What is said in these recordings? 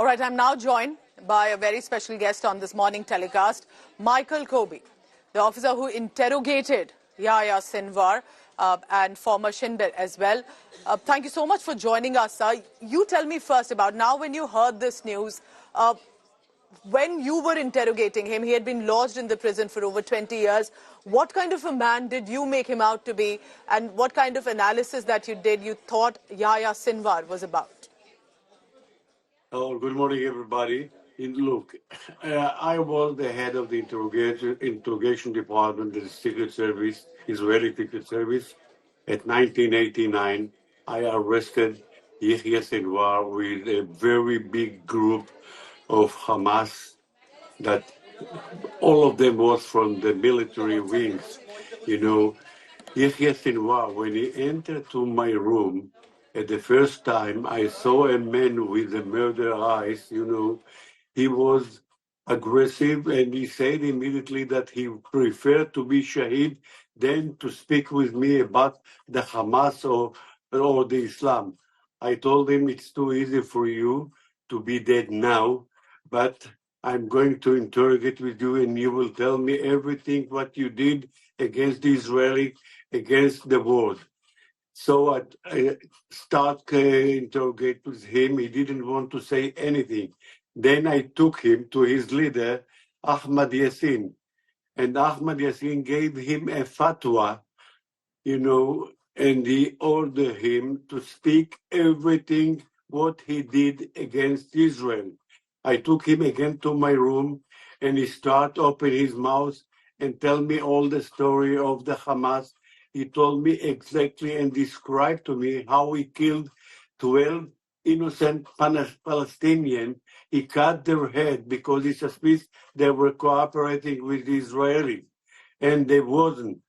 All right, I'm now joined by a very special guest on this morning telecast, Michael Kobe, the officer who interrogated Yahya Sinwar and former Shin Bet as well. Thank you so much for joining us, sir. You tell me first about now when you heard this news, when you were interrogating him, he had been lodged in the prison for over 20 years. What kind of a man did you make him out to be, and what kind of analysis that you did you thought Yahya Sinwar was about? Oh, good morning, everybody. Look, I was the head of the interrogation department of the Secret Service, Israeli Secret Service. At 1989, I arrested Yahya Sinwar with a very big group of Hamas that all of them was from the military wings. You know, Yahya Sinwar, when he entered to my room, at the first time I saw a man with the murder eyes, he was aggressive, and he said immediately that he preferred to be Shahid than to speak with me about the Hamas or the Islam. I told him it's too easy for you to be dead now, but I'm going to interrogate with you, and you will tell me everything what you did against the Israeli, against the world. So I start interrogate with him. He didn't want to say anything. Then I took him to his leader, Ahmad Yassin. And Ahmad Yassin gave him a fatwa, and he ordered him to speak everything what he did against Israel. I took him again to my room, and he started open his mouth and tell me all the story of the Hamas. He told me exactly and described to me how he killed 12 innocent Palestinians. He cut their head because he suspects they were cooperating with the Israelis, and they wasn't.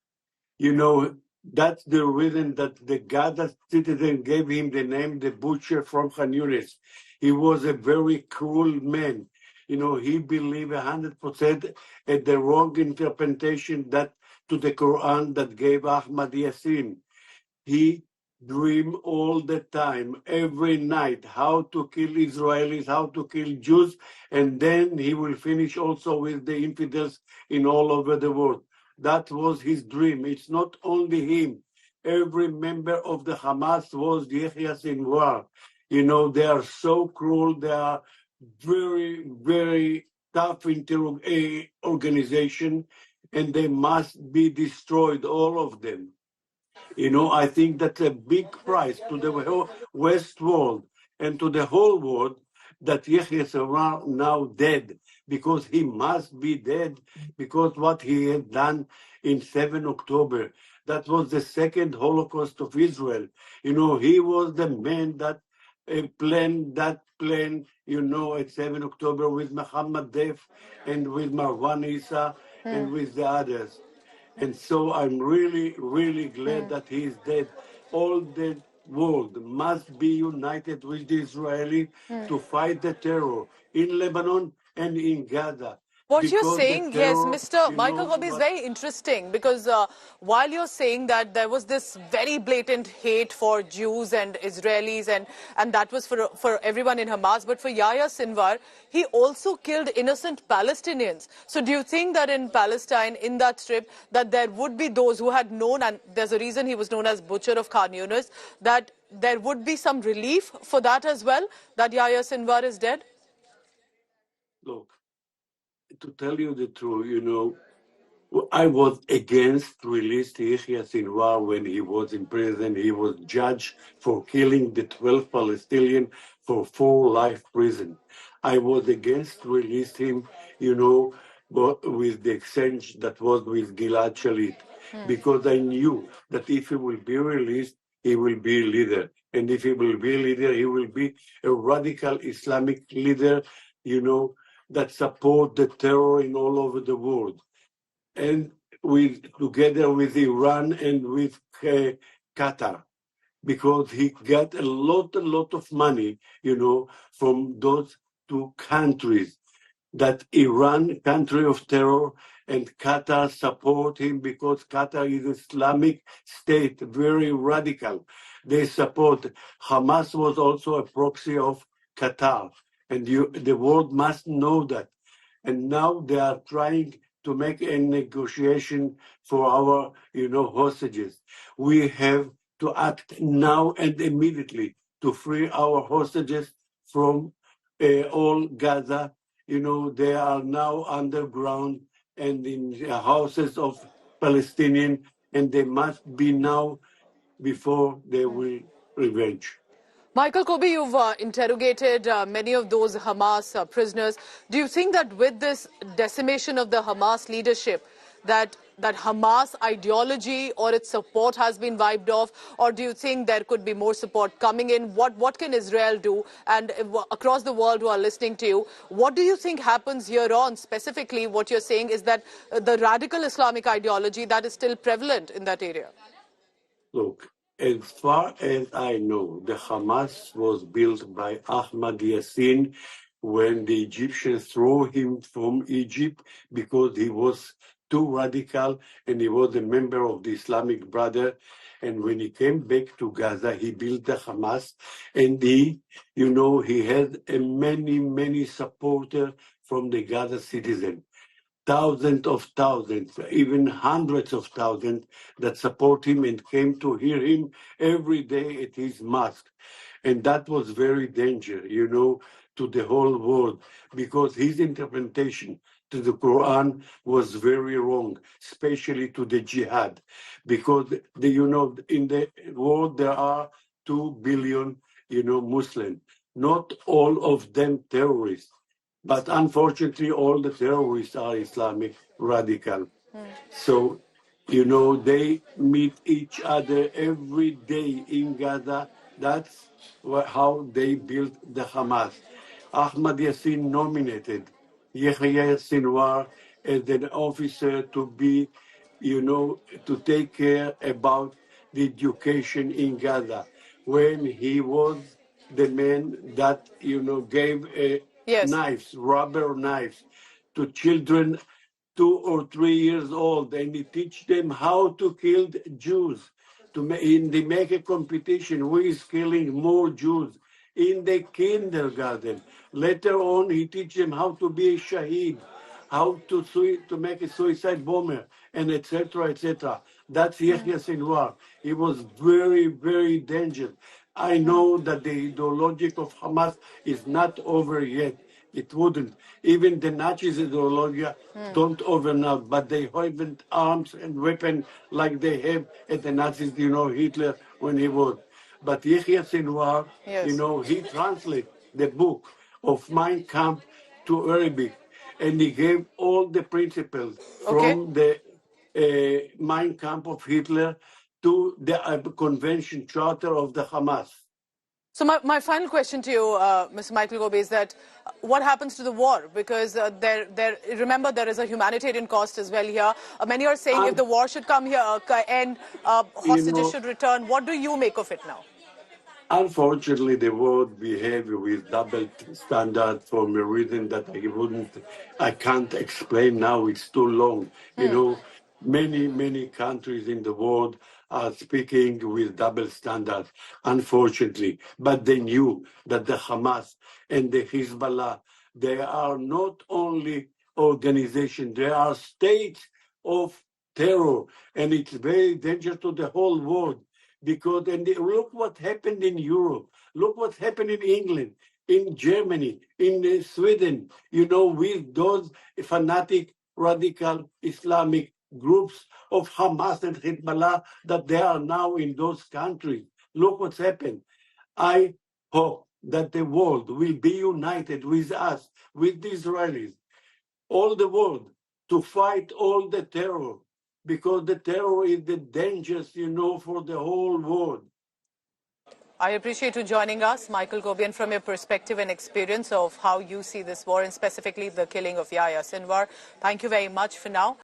That's the reason that the Gaza citizen gave him the name the butcher from Hanunis. He was a very cruel man. He believed 100% at the wrong interpretation that to the Quran that gave Ahmad Yassin. He dreamed all the time, every night, how to kill Israelis, how to kill Jews, and then he will finish also with the infidels in all over the world. That was his dream. It's not only him. Every member of the Hamas was Yahya Sinwar. They are so cruel. They are very, very tough organization, and they must be destroyed, all of them. I think that's a big price to the whole West world and to the whole world that Yahya Sinwar now dead, because he must be dead, because what he had done in 7 October, that was the second Holocaust of Israel. He was the man that planned that plan, at 7 October with Muhammad Def and with Marwan Issa and with the others. And so I'm really, really glad that he is dead. All the world must be united with the Israeli to fight the terror in Lebanon and in Gaza. What you're saying, yes, Mr. Michael Kobe, is very interesting, because while you're saying that there was this very blatant hate for Jews and Israelis, and that was for everyone in Hamas, but for Yahya Sinwar, he also killed innocent Palestinians. So do you think that in Palestine, in that strip, that there would be those who had known, and there's a reason he was known as Butcher of Hanunis, that there would be some relief for that as well, that Yahya Sinwar is dead? Look, to tell you the truth, I was against release Yahya Sinwar when he was in prison. He was judged for killing the 12 Palestinians for 4 life prison. I was against release him, with the exchange that was with Gilad Shalit, because I knew that if he will be released, he will be a leader. And if he will be a leader, he will be a radical Islamic leader, that support the terror in all over the world. And together with Iran and with Qatar, because he got a lot of money, from those 2 countries. That Iran, country of terror, and Qatar support him because Qatar is Islamic state, very radical. They support. Hamas was also a proxy of Qatar. And the world must know that. And now they are trying to make a negotiation for our, hostages. We have to act now and immediately to free our hostages from all Gaza. They are now underground and in the houses of Palestinians, and they must be now before they will revenge. Michael Kobe, you've interrogated many of those Hamas prisoners. Do you think that with this decimation of the Hamas leadership, that Hamas ideology or its support has been wiped off, or do you think there could be more support coming in? What can Israel do? And across the world who are listening to you, what do you think happens here on? Specifically, what you're saying is that the radical Islamic ideology that is still prevalent in that area. Look, as far as I know, the Hamas was built by Ahmad Yassin when the Egyptians threw him from Egypt because he was too radical and he was a member of the Islamic Brotherhood. And when he came back to Gaza, he built the Hamas, and he had many supporters from the Gaza citizen. Thousands of thousands, even hundreds of thousands that support him and came to hear him every day at his mosque. And that was very dangerous, to the whole world, because his interpretation to the Quran was very wrong, especially to the jihad, because in the world there are 2 billion, Muslims, not all of them terrorists. But unfortunately, all the terrorists are Islamic radical. So, they meet each other every day in Gaza. That's how they built the Hamas. Ahmad Yassin nominated Yahya Sinwar as an officer to be, to take care about the education in Gaza when he was the man that, gave knives, rubber knives, to children 2 or 3 years old, and he teach them how to kill Jews. They make a competition who is killing more Jews in the kindergarten. Later on, he teach them how to be a shaheed, how to make a suicide bomber, and etc. etc. That's Yahya Sinwar. He was very dangerous. I know that the ideology of Hamas is not over yet. It wouldn't. Even the Nazis' ideology don't over now, but they haven't arms and weapons like they have at the Nazis, Hitler when he was. But Yahya Sinwar, he translated the book of Mein Kampf to Arabic, and he gave all the principles from the Mein Kampf of Hitler to the convention charter of the Hamas. So my final question to you, Mr. Michael Kobe, is that what happens to the war? Because remember, there is a humanitarian cost as well here. Many are saying if the war should come here, end, hostages should return. What do you make of it now? Unfortunately, the world behaves with double standard for a reason that I can't explain now. It's too long. Many countries in the world are speaking with double standards, unfortunately. But they knew that the Hamas and the Hezbollah, they are not only organizations, they are states of terror. And it's very dangerous to the whole world. Because look what happened in Europe. Look what happened in England, in Germany, in Sweden, with those fanatic, radical Islamic groups of Hamas and Hezbollah that they are now in those countries. Look what's happened. I hope that the world will be united with us, with the Israelis, all the world, to fight all the terror, because the terror is the dangers, for the whole world. I appreciate you joining us, Michael Kobe, from your perspective and experience of how you see this war, and specifically the killing of Yahya Sinwar. Thank you very much for now.